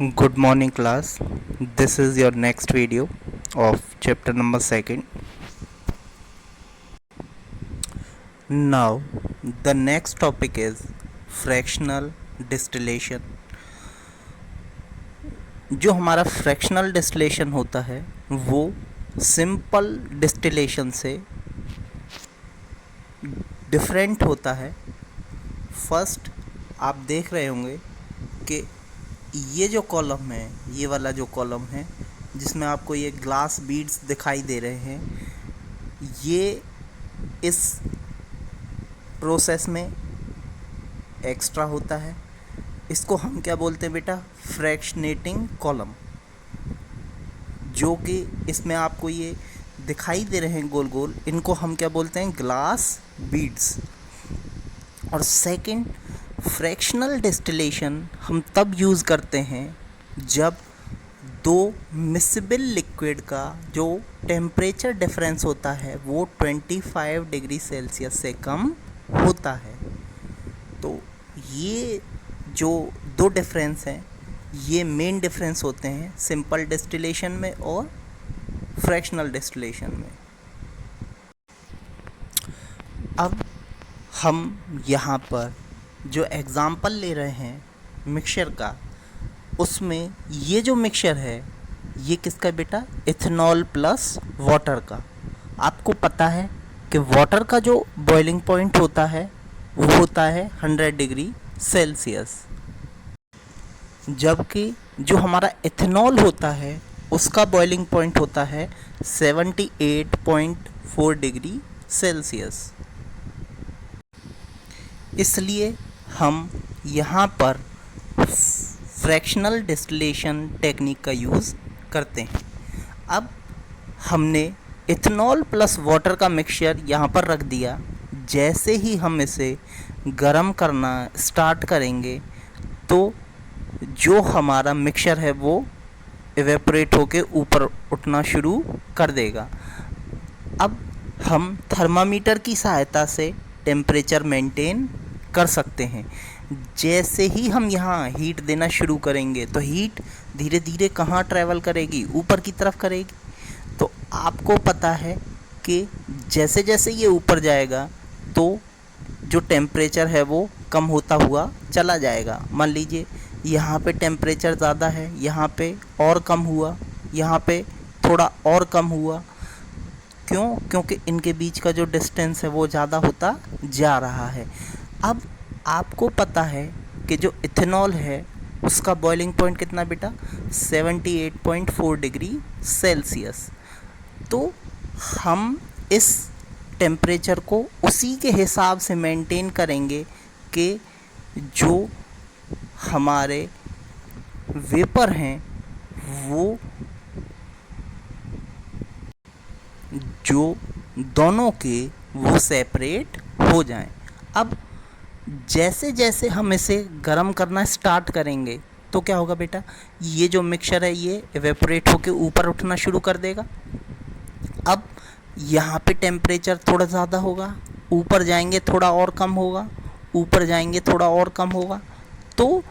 Good morning class. This is your next video of chapter number 2nd. Now the next topic is fractional distillation. जो हमारा fractional distillation होता है वो simple distillation से different होता है। फर्स्ट आप देख रहे होंगे कि ये जो कॉलम है, ये वाला जो कॉलम है जिसमें आपको ये ग्लास बीड्स दिखाई दे रहे हैं, ये इस प्रोसेस में एक्स्ट्रा होता है। इसको हम क्या बोलते हैं बेटा? Fractionating column. जो कि इसमें आपको ये दिखाई दे रहे हैं गोल गोल, इनको हम क्या बोलते हैं? Glass beads. और सेकंड, फ्रैक्शनल डिस्टिलेशन हम तब यूज़ करते हैं जब दो मिसिबल लिक्विड का जो टेम्परेचर डिफरेंस होता है वो 25 डिग्री सेल्सियस से कम होता है। तो ये जो दो डिफरेंस हैं ये मेन डिफरेंस होते हैं सिंपल डिस्टिलेशन में और फ्रैक्शनल डिस्टिलेशन में। अब हम यहाँ पर जो एग्ज़ाम्पल ले रहे हैं मिक्सचर का, उसमें ये जो मिक्सचर है ये किसका बेटा? इथेनॉल प्लस वाटर का। आपको पता है कि वाटर का जो बॉइलिंग पॉइंट होता है वो होता है 100 डिग्री सेल्सियस, जबकि जो हमारा इथेनॉल होता है उसका बॉइलिंग पॉइंट होता है 78.4 डिग्री सेल्सियस। इसलिए हम यहाँ पर फ्रैक्शनल डिस्टिलेशन टेक्निक का यूज़ करते हैं। अब हमने इथेनॉल प्लस वाटर का मिक्सचर यहाँ पर रख दिया। जैसे ही हम इसे गर्म करना स्टार्ट करेंगे तो जो हमारा मिक्सचर है वो इवेपोरेट होके ऊपर उठना शुरू कर देगा। अब हम थर्मामीटर की सहायता से टेम्परेचर मेंटेन कर सकते हैं। जैसे ही हम यहाँ हीट देना शुरू करेंगे तो हीट धीरे धीरे कहाँ ट्रैवल करेगी? ऊपर की तरफ करेगी। तो आपको पता है कि जैसे जैसे ये ऊपर जाएगा तो जो टेम्परेचर है वो कम होता हुआ चला जाएगा। मान लीजिए यहाँ पे टेम्परेचर ज़्यादा है, यहाँ पे और कम हुआ, यहाँ पे थोड़ा और कम हुआ। क्यों? क्योंकि इनके बीच का जो डिस्टेंस है वो ज़्यादा होता जा रहा है। अब आपको पता है कि जो इथेनॉल है उसका बॉइलिंग पॉइंट कितना बेटा? 78.4 डिग्री सेल्सियस। तो हम इस टेम्परेचर को उसी के हिसाब से मेंटेन करेंगे कि जो हमारे वेपर हैं वो जो दोनों के वो सेपरेट हो जाएं। अब जैसे जैसे हम इसे गर्म करना स्टार्ट करेंगे तो क्या होगा बेटा? ये जो मिक्सचर है ये इवेपोरेट होके ऊपर उठना शुरू कर देगा। अब यहाँ पे टेम्परेचर थोड़ा ज़्यादा होगा, ऊपर जाएंगे थोड़ा और कम होगा, ऊपर जाएंगे थोड़ा और कम होगा। तो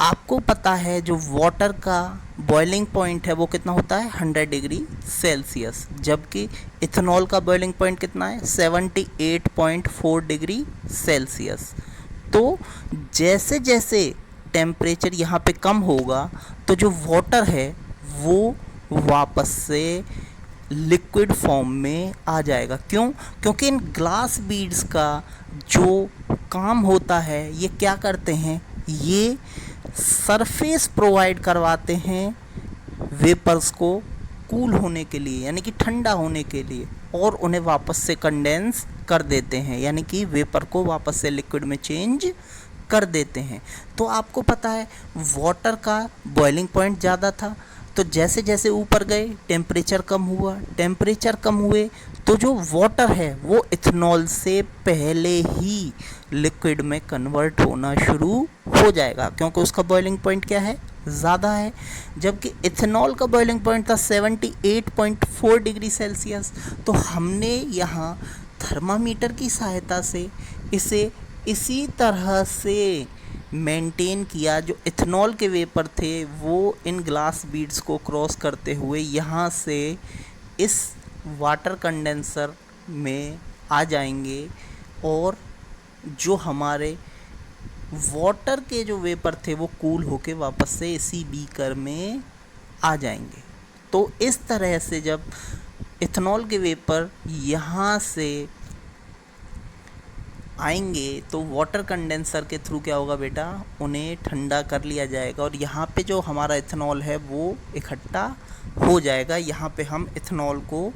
आपको पता है जो वाटर का बॉइलिंग पॉइंट है वो कितना होता है? 100 डिग्री सेल्सियस, जबकि इथेनॉल का बॉइलिंग पॉइंट कितना है? 78.4 डिग्री सेल्सियस। तो जैसे जैसे टेम्परेचर यहाँ पे कम होगा तो जो वाटर है वो वापस से लिक्विड फॉर्म में आ जाएगा। क्यों? क्योंकि इन ग्लास बीड्स का जो काम होता है ये क्या करते हैं? ये सरफेस प्रोवाइड करवाते हैं वेपर्स को कूल होने के लिए, यानी कि ठंडा होने के लिए, और उन्हें वापस से कंडेंस कर देते हैं, यानी कि वेपर को वापस से लिक्विड में चेंज कर देते हैं। तो आपको पता है वाटर का बॉइलिंग पॉइंट ज़्यादा था, तो जैसे जैसे ऊपर गए टेम्परेचर कम हुआ, टेम्परेचर कम हुए तो जो वाटर है वो इथेनॉल से पहले ही लिक्विड में कन्वर्ट होना शुरू हो जाएगा, क्योंकि उसका बॉइलिंग पॉइंट क्या है? ज़्यादा है। जबकि इथेनॉल का बॉइलिंग पॉइंट था 78.4 डिग्री सेल्सियस। तो हमने यहाँ थर्मामीटर की सहायता से इसे इसी तरह से मेंटेन किया। जो इथेनॉल के वेपर थे वो इन ग्लास बीड्स को क्रॉस करते हुए यहाँ से इस वाटर कंडेंसर में आ जाएंगे और जो हमारे वाटर के जो वेपर थे वो कूल होके वापस से इसी बीकर में आ जाएंगे। तो इस तरह से जब इथेनॉल के वेपर यहाँ से आएंगे तो वाटर कंडेंसर के थ्रू क्या होगा बेटा, उन्हें ठंडा कर लिया जाएगा और यहाँ पे जो हमारा इथेनॉल है वो इकट्ठा हो जाएगा। यहाँ पे हम इथेनॉल को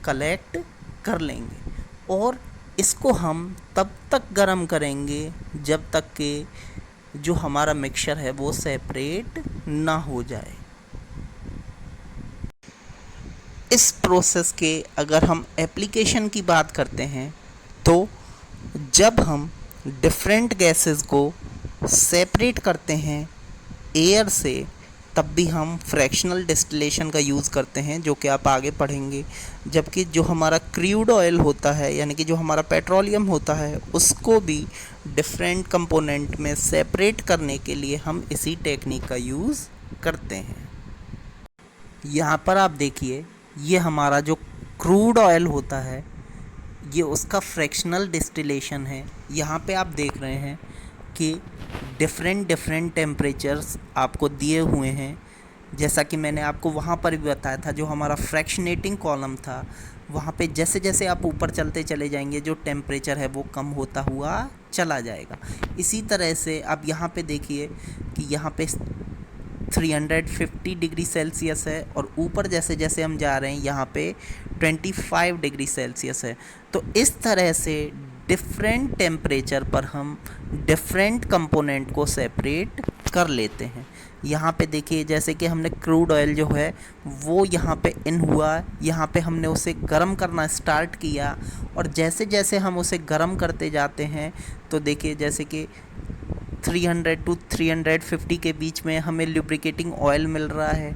कलेक्ट कर लेंगे और इसको हम तब तक गर्म करेंगे जब तक कि जो हमारा मिक्सचर है वो सेपरेट ना हो जाए। इस प्रोसेस के अगर हम एप्लीकेशन की बात करते हैं तो जब हम डिफरेंट गैसेस को सेपरेट करते हैं एयर से तब भी हम फ्रैक्शनल डिस्टिलेशन का यूज़ करते हैं, जो कि आप आगे पढ़ेंगे। जबकि जो हमारा क्रूड ऑयल होता है यानी कि जो हमारा पेट्रोलियम होता है उसको भी डिफरेंट कंपोनेंट में सेपरेट करने के लिए हम इसी टेक्निक का यूज़ करते हैं। यहाँ पर आप देखिए, ये हमारा जो क्रूड ऑयल होता है ये उसका फ्रैक्शनल डिस्टिलेशन है। यहाँ पे आप देख रहे हैं कि डिफरेंट टेम्परेचर्स आपको दिए हुए हैं। जैसा कि मैंने आपको वहाँ पर भी बताया था, जो हमारा फ्रैक्शनेटिंग कॉलम था वहाँ पे जैसे जैसे आप ऊपर चलते चले जाएंगे जो टेम्परेचर है वो कम होता हुआ चला जाएगा। इसी तरह से आप यहाँ पे देखिए कि यहाँ पे 350 डिग्री सेल्सियस है और ऊपर जैसे जैसे हम जा रहे हैं यहाँ पे 25 डिग्री सेल्सियस है। तो इस तरह से डिफरेंट टेम्परेचर पर हम डिफरेंट कंपोनेंट को सेपरेट कर लेते हैं। यहाँ पे देखिए, जैसे कि हमने क्रूड ऑयल जो है वो यहाँ पे इन हुआ, यहाँ पे हमने उसे गर्म करना स्टार्ट किया और जैसे जैसे हम उसे गर्म करते जाते हैं तो देखिए जैसे कि 300 to 350 के बीच में हमें लुब्रिकेटिंग ऑयल मिल रहा है।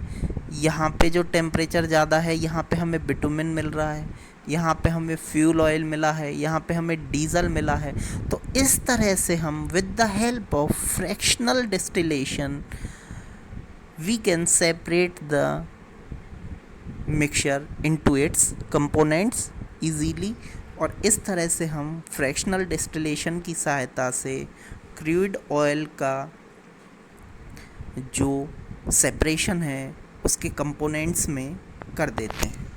यहाँ पे जो टेम्परेचर ज़्यादा है यहाँ पे हमें बिटुमिन मिल रहा है, यहाँ पे हमें फ्यूल ऑयल मिला है, यहाँ पे हमें डीजल मिला है। तो इस तरह से हम with the help of fractional distillation we can separate the mixture into its components easily. और इस तरह से हम फ्रैक्शनल डिस्टिलेशन की सहायता से क्रूड ऑयल का जो सेपरेशन है उसके कंपोनेंट्स में कर देते हैं।